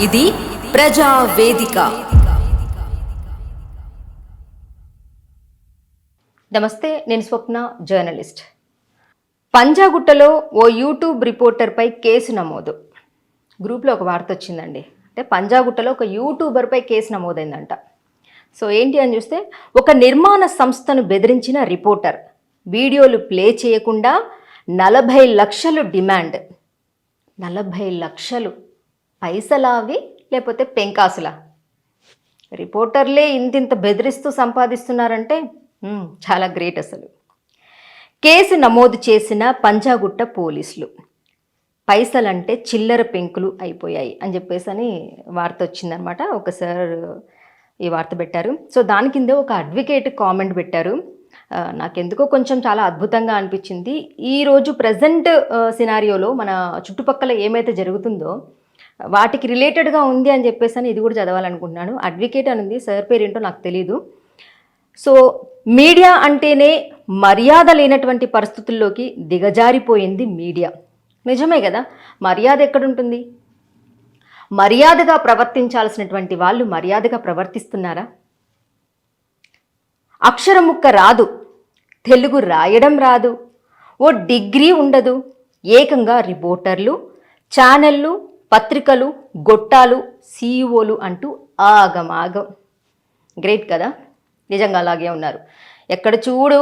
ఇది ప్రజా వేదిక. నమస్తే, నేను స్వప్న, జర్నలిస్ట్. పంజాగుట్టలో ఓ యూట్యూబ్ రిపోర్టర్పై కేసు నమోదు. గ్రూప్లో ఒక వార్త వచ్చిందండి. అంటే పంజాగుట్టలో ఒక యూట్యూబర్పై కేసు నమోదైందంట. సో ఏంటి అని చూస్తే, ఒక నిర్మాణ సంస్థను బెదిరించిన రిపోర్టర్ వీడియోలు ప్లే చేయకుండా 40 లక్షలు డిమాండ్. 40 లక్షలు పైసలా అవి, లేకపోతే పెంకాసులా? రిపోర్టర్లే ఇంతింత బెదిరిస్తూ సంపాదిస్తున్నారంటే చాలా గ్రేట్ అసలు. కేసు నమోదు చేసిన పంజాగుట్ట పోలీసులు. పైసలంటే చిల్లర పెంకులు అయిపోయాయి అని చెప్పేసి వార్త వచ్చిందనమాట. ఒకసారి ఈ వార్త పెట్టారు. సో దాని కింద ఒక అడ్వకేట్ కామెంట్ పెట్టారు. నాకెందుకో కొంచెం చాలా అద్భుతంగా అనిపించింది. ఈరోజు ప్రజెంట్ సినారియోలో మన చుట్టుపక్కల ఏమైతే జరుగుతుందో వాటికి రిలేటెడ్గా ఉంది అని చెప్పేసి ఇది కూడా చదవాలనుకుంటున్నాను. అడ్వకేట్ అనేది సార్ పేరేంటో నాకు తెలీదు. సో మీడియా అంటేనే మర్యాద లేనటువంటి పరిస్థితుల్లోకి దిగజారిపోయింది మీడియా. నిజమే కదా, మర్యాద ఎక్కడుంటుంది? మర్యాదగా ప్రవర్తించాల్సినటువంటి వాళ్ళు మర్యాదగా ప్రవర్తిస్తున్నారా? అక్షరం ముక్క రాదు, తెలుగు రాయడం రాదు, ఓ డిగ్రీ ఉండదు, ఏకంగా రిపోర్టర్లు, ఛానళ్ళు, పత్రికలు, గొట్టాలు, సీఈఓలు అంటూ ఆగమాగం. గ్రేట్ కదా, నిజంగా అలాగే ఉన్నారు. ఎక్కడ చూడు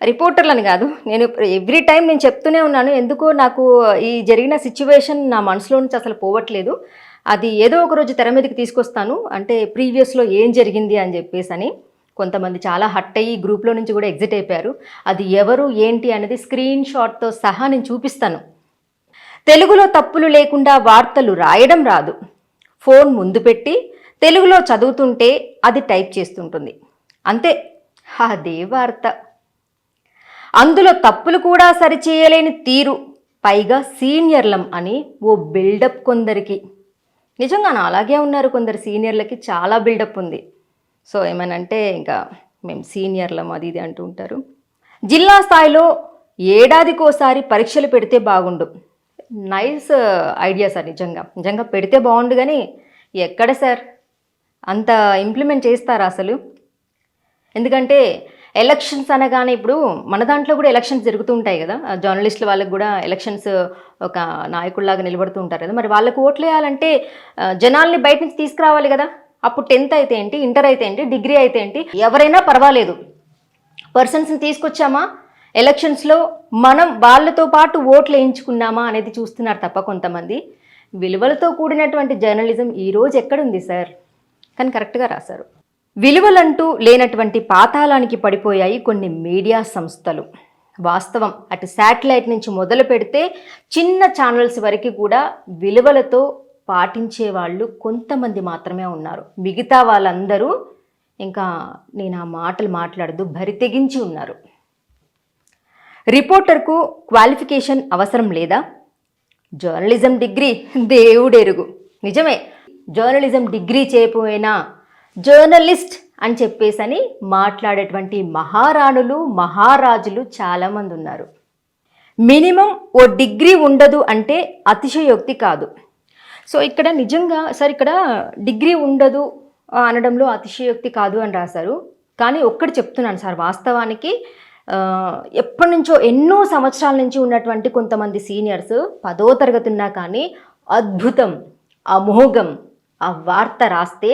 రిపోర్టర్లని కాదు, నేను ఎవ్రీ టైం నేను చెప్తూనే ఉన్నాను. ఎందుకో నాకు ఈ జరిగిన సిచ్యువేషన్ నా మనసులో నుంచి అసలు పోవట్లేదు. అది ఏదో ఒక రోజు తెర మీదకి తీసుకొస్తాను, అంటే ప్రీవియస్లో ఏం జరిగింది అని చెప్పేసి. కొంతమంది చాలా హట్ అయ్యి గ్రూప్లో నుంచి కూడా ఎగ్జిట్ అయిపోయారు. అది ఎవరు ఏంటి అనేది స్క్రీన్ షాట్తో సహా నేను చూపిస్తాను. తెలుగులో తప్పులు లేకుండా వార్తలు రాయడం రాదు. ఫోన్ ముందు పెట్టి తెలుగులో చదువుతుంటే అది టైప్ చేస్తుంటుంది, అంతే, అదే వార్త. అందులో తప్పులు కూడా సరిచేయలేని తీరు, పైగా సీనియర్లం అని ఓ బిల్డప్ కొందరికి. నిజంగా అలాగే ఉన్నారు కొందరు సీనియర్లకి, చాలా బిల్డప్ ఉంది. సో ఏమనంటే ఇంకా మేము సీనియర్లం అది ఇది అంటూ ఉంటారు. జిల్లా స్థాయిలో ఏడాదికోసారి పరీక్షలు పెడితే బాగుండు. నైస్ ఐడియా సార్, నిజంగా పెడితే బాగుండు. కానీ ఎక్కడ సార్ అంత ఇంప్లిమెంట్ చేస్తారా అసలు? ఎందుకంటే ఎలక్షన్స్ అనగానే ఇప్పుడు మన దాంట్లో కూడా ఎలక్షన్స్ జరుగుతూ ఉంటాయి కదా, జర్నలిస్టుల వాళ్ళకి కూడా ఎలక్షన్స్ ఒక నాయకుల్లాగా నిలబడుతూ ఉంటారు కదా. మరి వాళ్ళకు ఓట్లు వేయాలంటే జనాల్ని బయట నుంచి తీసుకురావాలి కదా. అప్పుడు 10th అయితే ఏంటి, ఇంటర్ అయితే ఏంటి, డిగ్రీ అయితే ఏంటి, ఎవరైనా పర్వాలేదు, పర్సన్స్ని తీసుకొచ్చామా, ఎలక్షన్స్లో మనం వాళ్ళతో పాటు ఓట్లు వేయించుకున్నామా అనేది చూస్తున్నారు తప్ప కొంతమంది. విలువలతో కూడినటువంటి జర్నలిజం ఈరోజు ఎక్కడుంది సార్? కానీ కరెక్ట్గా రాశారు. విలువలంటూ లేనటువంటి పాతాళానికి పడిపోయాయి కొన్ని మీడియా సంస్థలు. వాస్తవం, అటు శాటిలైట్ నుంచి మొదలు పెడితే చిన్న ఛానల్స్ వరకు కూడా విలువలతో పాటించే వాళ్ళు కొంతమంది మాత్రమే ఉన్నారు. మిగతా వాళ్ళందరూ ఇంకా నేను ఆ మాటలు మాట్లాడదు భరితెగించి ఉన్నారు. రిపోర్టర్కు క్వాలిఫికేషన్ అవసరం లేదా? జర్నలిజం డిగ్రీ దేవుడెరుగు. నిజమే, జర్నలిజం డిగ్రీ చేయకపోయినా జర్నలిస్ట్ అని చెప్పేసి మాట్లాడేటువంటి మహారాణులు, మహారాజులు చాలామంది ఉన్నారు. మినిమం ఓ డిగ్రీ ఉండదు అంటే అతిశయోక్తి కాదు. సో ఇక్కడ నిజంగా సార్, ఇక్కడ డిగ్రీ ఉండదు అనడంలో అతిశయోక్తి కాదు అని రాశారు. కానీ ఒక్కటి చెప్తున్నాను సార్, వాస్తవానికి ఎప్పటి నుంచో ఎన్నో సంవత్సరాల నుంచి ఉన్నటువంటి కొంతమంది సీనియర్స్ 10వ తరగతి ఉన్నా కానీ అద్భుతం, అమోఘం ఆ వార్త రాస్తే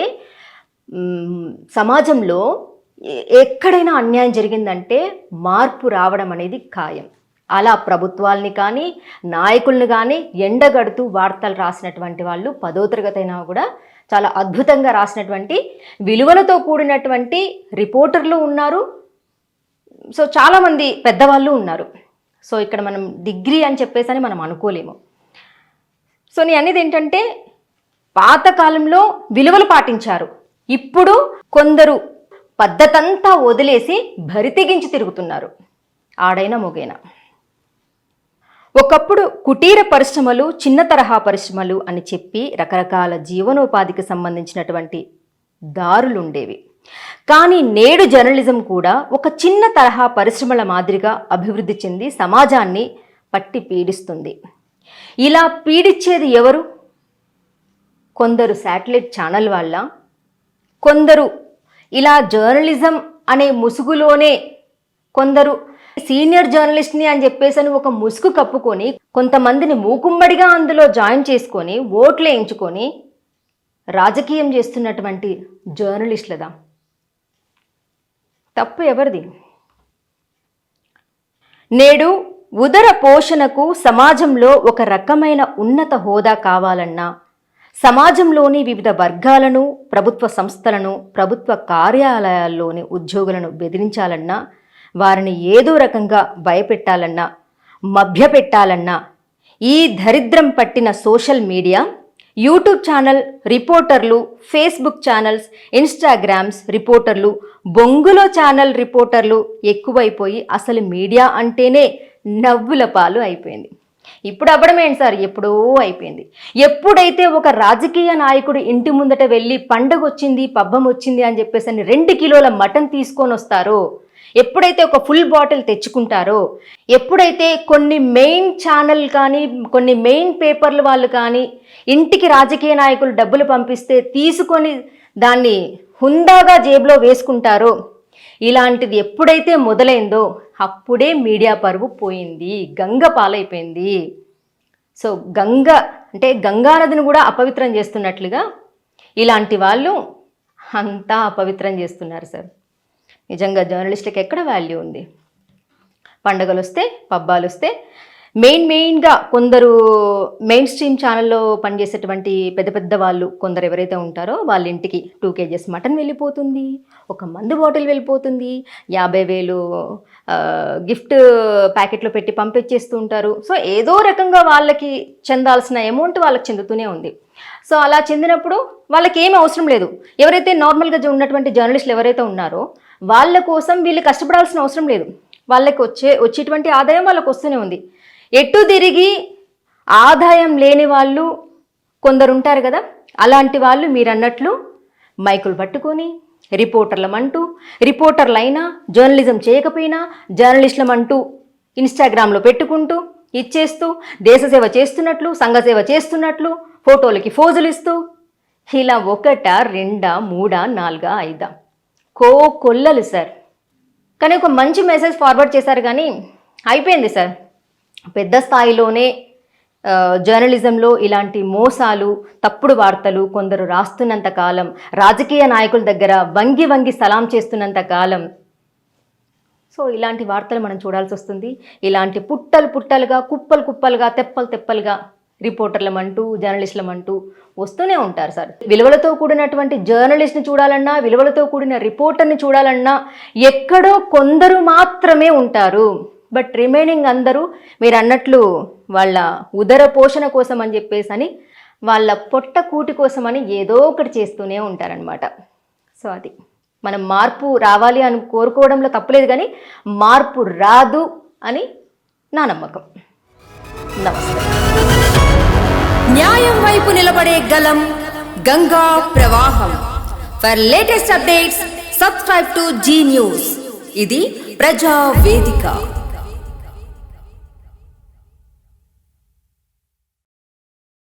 సమాజంలో ఎక్కడైనా అన్యాయం జరిగిందంటే మార్పు రావడం అనేది ఖాయం. అలా ప్రభుత్వాల్ని కానీ నాయకుల్ని కానీ ఎండగడుతూ వార్తలు రాసినటువంటి వాళ్ళు 10వ తరగతి అయినా కూడా చాలా అద్భుతంగా రాసినటువంటి విలువలతో కూడినటువంటి రిపోర్టర్లు ఉన్నారు. సో చాలామంది పెద్దవాళ్ళు ఉన్నారు. సో ఇక్కడ మనం డిగ్రీ అని చెప్పేసి మనం అనుకోలేము. సో నేను అనేది ఏంటంటే, పాతకాలంలో విలువలు పాటించారు, ఇప్పుడు కొందరు పద్ధతంతా వదిలేసి భరితెగించి తిరుగుతున్నారు, ఆడైనా మొగైనా. ఒకప్పుడు కుటీర పరిశ్రమలు, చిన్న తరహా పరిశ్రమలు అని చెప్పి రకరకాల జీవనోపాధికి సంబంధించినటువంటి దారులు ఉండేవి. కానీ నేడు జర్నలిజం కూడా ఒక చిన్న తరహా పరిశ్రమల మాదిరిగా అభివృద్ధి చెంది సమాజాన్ని పట్టి పీడిస్తుంది. ఇలా పీడించేది ఎవరు? కొందరు శాటిలైట్ ఛానల్ వాళ్ళ, కొందరు ఇలా జర్నలిజం అనే ముసుగులోనే, కొందరు సీనియర్ జర్నలిస్ట్ని అని చెప్పేసి ఒక ముసుగు కప్పుకొని కొంతమందిని మూకుమ్మడిగా అందులో జాయిన్ చేసుకొని ఓట్లు వేయించుకొని రాజకీయం చేస్తున్నటువంటి జర్నలిస్టులదా? తప్పు ఎవరిది? నేడు ఉదర పోషణకు సమాజంలో ఒక రకమైన ఉన్నత హోదా కావాలన్నా, సమాజంలోని వివిధ వర్గాలను, ప్రభుత్వ సంస్థలను, ప్రభుత్వ కార్యాలయాల్లోని ఉద్యోగులను బెదిరించాలన్నా, వారిని ఏదో రకంగా భయపెట్టాలన్నా, మభ్యపెట్టాలన్నా ఈ దరిద్రం పట్టిన సోషల్ మీడియా, యూట్యూబ్ ఛానల్ రిపోర్టర్లు, ఫేస్బుక్ ఛానల్స్, ఇన్స్టాగ్రామ్స్ రిపోర్టర్లు, బొంగులో ఛానల్ రిపోర్టర్లు ఎక్కువైపోయి అసలు మీడియా అంటేనే నవ్వుల పాలు అయిపోయింది. ఇప్పుడు అవ్వడమేంటి సార్, ఎప్పుడో అయిపోయింది. ఎప్పుడైతే ఒక రాజకీయ నాయకుడు ఇంటి ముందట వెళ్ళి పండగ వచ్చింది, పబ్బం వచ్చింది అని చెప్పేసి 2 కిలోల మటన్ తీసుకొని వస్తారో, ఎప్పుడైతే ఒక ఫుల్ బాటిల్ తెచ్చుకుంటారో, ఎప్పుడైతే కొన్ని మెయిన్ ఛానల్ కానీ, కొన్ని మెయిన్ పేపర్లు వాళ్ళు కానీ ఇంటికి రాజకీయ నాయకులు డబ్బులు పంపిస్తే తీసుకొని దాన్ని హుందాగా జేబులో వేసుకుంటారో, ఇలాంటిది ఎప్పుడైతే మొదలైందో అప్పుడే మీడియా పరువు పోయింది, గంగ పాలైపోయింది. సో గంగా నదిని కూడా అపవిత్రం చేస్తున్నట్లుగా ఇలాంటి వాళ్ళు అంతా అపవిత్రం చేస్తున్నారు సార్. నిజంగా జర్నలిస్టులకు ఎక్కడ వాల్యూ ఉంది? పండగలు వస్తే, పబ్బాలు వస్తే మెయిన్గా కొందరు మెయిన్ స్ట్రీమ్ ఛానల్లో పనిచేసేటువంటి పెద్ద పెద్ద వాళ్ళు కొందరు ఎవరైతే ఉంటారో వాళ్ళ ఇంటికి 2 kgs మటన్ వెళ్ళిపోతుంది, ఒక మందు బాటిల్ వెళ్ళిపోతుంది, 50,000 గిఫ్ట్ ప్యాకెట్లో పెట్టి పంపించేస్తూ ఉంటారు. సో ఏదో రకంగా వాళ్ళకి చెందాల్సిన అమౌంట్ వాళ్ళకి చెందుతూనే ఉంది. సో అలా చెందినప్పుడు వాళ్ళకి ఏమీ అవసరం లేదు. ఎవరైతే నార్మల్గా ఉన్నటువంటి జర్నలిస్టులు ఎవరైతే ఉన్నారో వాళ్ళ కోసం వీళ్ళు కష్టపడాల్సిన అవసరం లేదు. వాళ్ళకి వచ్చేటువంటి ఆదాయం వాళ్ళకి వస్తూనే ఉంది. ఎటు తిరిగి ఆదాయం లేని వాళ్ళు కొందరు ఉంటారు కదా, అలాంటి వాళ్ళు మీరు అన్నట్లు మైకులు పట్టుకొని రిపోర్టర్లమంటూ, రిపోర్టర్లైనా జర్నలిజం చేయకపోయినా జర్నలిస్టులమంటూ ఇన్స్టాగ్రామ్లో పెట్టుకుంటూ ఇచ్చేస్తూ దేశసేవ చేస్తున్నట్లు, సంఘసేవ చేస్తున్నట్లు ఫోటోలకి ఫోజులు ఇస్తూ ఇలా 1, 2, 3, 4, 5 కొల్లలు సార్. కానీ ఒక మంచి మెసేజ్ ఫార్వర్డ్ చేశారు కానీ అయిపోయింది సార్. పెద్ద స్థాయిలోనే జర్నలిజంలో ఇలాంటి మోసాలు, తప్పుడు వార్తలు కొందరు రాస్తున్నంత కాలం, రాజకీయ నాయకుల దగ్గర వంగి సలాం చేస్తున్నంత కాలం సో ఇలాంటి వార్తలు మనం చూడాల్సి వస్తుంది. ఇలాంటి పుట్టలుగా, కుప్పలుగా, తెప్పలుగా రిపోర్టర్లమంటూ, జర్నలిస్టులమంటూ వస్తూనే ఉంటారు సార్. విలువలతో కూడినటువంటి జర్నలిస్ట్ని చూడాలన్నా, విలువలతో కూడిన రిపోర్టర్ని చూడాలన్నా ఎక్కడో కొందరు మాత్రమే ఉంటారు. బట్ రిమైనింగ్ అందరూ మీరు అన్నట్లు వాళ్ళ ఉదర పోషణ కోసం అని చెప్పేసి అని, వాళ్ళ పొట్ట కూటి కోసమని ఏదో ఒకటి చేస్తూనే ఉంటారనమాట. సో అది మనం మార్పు రావాలి అని కోరుకోవడంలో తప్పులేదు, కానీ మార్పు రాదు అని నా నమ్మకం. నమస్తే. న్యాయం వైపు నిలబడే గలం, గంగా ప్రవాహం. For latest updates subscribe to Zee News. ఇది ప్రజా వేదిక.